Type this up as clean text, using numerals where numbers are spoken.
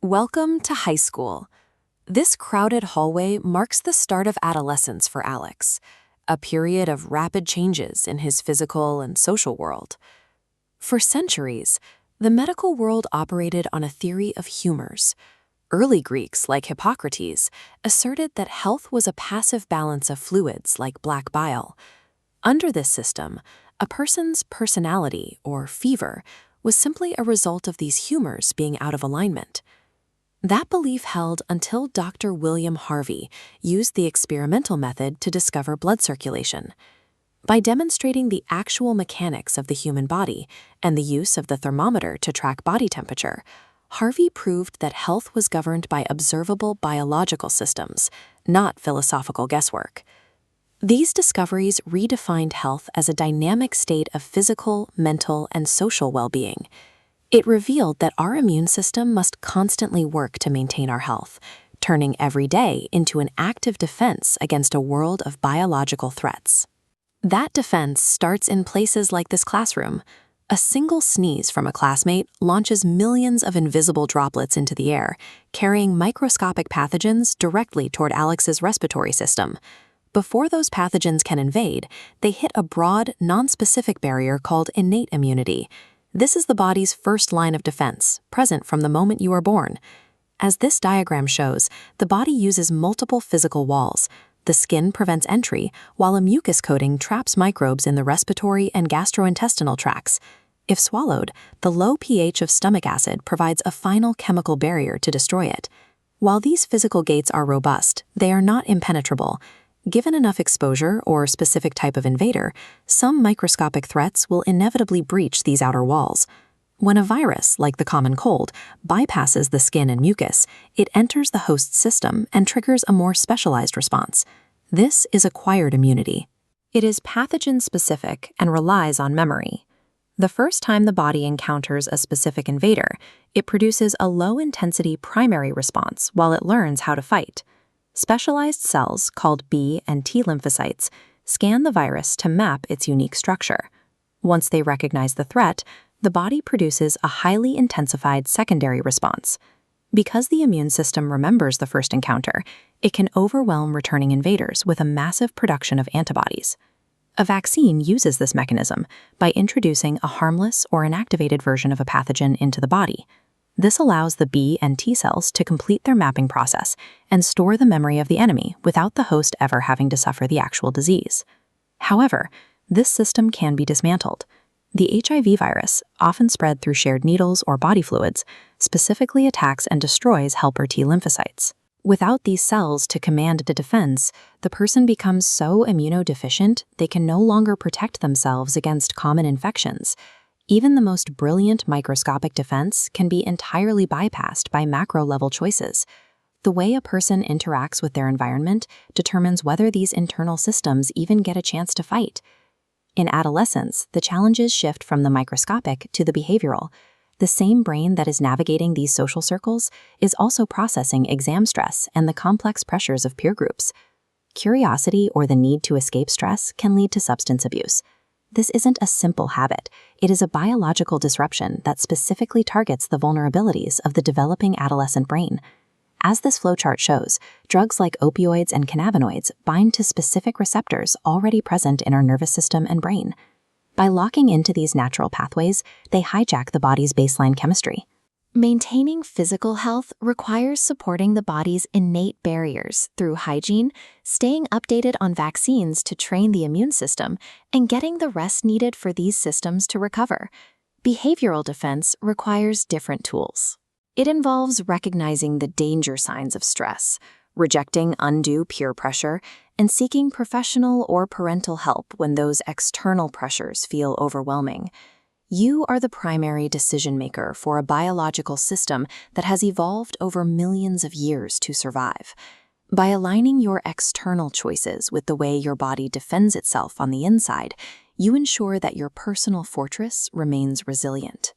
Welcome to high school. This crowded hallway marks the start of adolescence for Alex, a period of rapid changes in his physical and social world. For centuries, the medical world operated on a theory of humors. Early Greeks, like Hippocrates, asserted that health was a passive balance of fluids like black bile. Under this system, a person's personality, or fever, was simply a result of these humors being out of alignment. That belief held until Dr. William Harvey used the experimental method to discover blood circulation. By demonstrating the actual mechanics of the human body and the use of the thermometer to track body temperature, Harvey proved that health was governed by observable biological systems, not philosophical guesswork. These discoveries redefined health as a dynamic state of physical, mental, and social well-being. It revealed that our immune system must constantly work to maintain our health, turning every day into an active defense against a world of biological threats. That defense starts in places like this classroom. A single sneeze from a classmate launches millions of invisible droplets into the air, carrying microscopic pathogens directly toward Alex's respiratory system. Before those pathogens can invade, they hit a broad, nonspecific barrier called innate immunity. This is the body's first line of defense, present from the moment you are born. As this diagram shows, the body uses multiple physical walls. The skin prevents entry, while a mucus coating traps microbes in the respiratory and gastrointestinal tracts. If swallowed, the low pH of stomach acid provides a final chemical barrier to destroy it. While these physical gates are robust, they are not impenetrable. Given enough exposure or a specific type of invader, some microscopic threats will inevitably breach these outer walls. When a virus, like the common cold, bypasses the skin and mucus, it enters the host's system and triggers a more specialized response. This is acquired immunity. It is pathogen-specific and relies on memory. The first time the body encounters a specific invader, it produces a low-intensity primary response while it learns how to fight. Specialized cells, called B and T lymphocytes, scan the virus to map its unique structure. Once they recognize the threat, the body produces a highly intensified secondary response. Because the immune system remembers the first encounter, it can overwhelm returning invaders with a massive production of antibodies. A vaccine uses this mechanism by introducing a harmless or inactivated version of a pathogen into the body. This allows the B and T cells to complete their mapping process and store the memory of the enemy without the host ever having to suffer the actual disease. However, this system can be dismantled. The HIV virus, often spread through shared needles or body fluids, specifically attacks and destroys helper T lymphocytes. Without these cells to command a defense, the person becomes so immunodeficient they can no longer protect themselves against common infections. Even the most brilliant microscopic defense can be entirely bypassed by macro-level choices. The way a person interacts with their environment determines whether these internal systems even get a chance to fight. In adolescence, the challenges shift from the microscopic to the behavioral. The same brain that is navigating these social circles is also processing exam stress and the complex pressures of peer groups. Curiosity or the need to escape stress can lead to substance abuse. This isn't a simple habit. It is a biological disruption that specifically targets the vulnerabilities of the developing adolescent brain. As this flowchart shows, drugs like opioids and cannabinoids bind to specific receptors already present in our nervous system and brain. By locking into these natural pathways, they hijack the body's baseline chemistry. Maintaining physical health requires supporting the body's innate barriers through hygiene, staying updated on vaccines to train the immune system, and getting the rest needed for these systems to recover. Behavioral defense requires different tools. It involves recognizing the danger signs of stress, rejecting undue peer pressure, and seeking professional or parental help when those external pressures feel overwhelming. You are the primary decision maker for a biological system that has evolved over millions of years to survive. By aligning your external choices with the way your body defends itself on the inside, you ensure that your personal fortress remains resilient.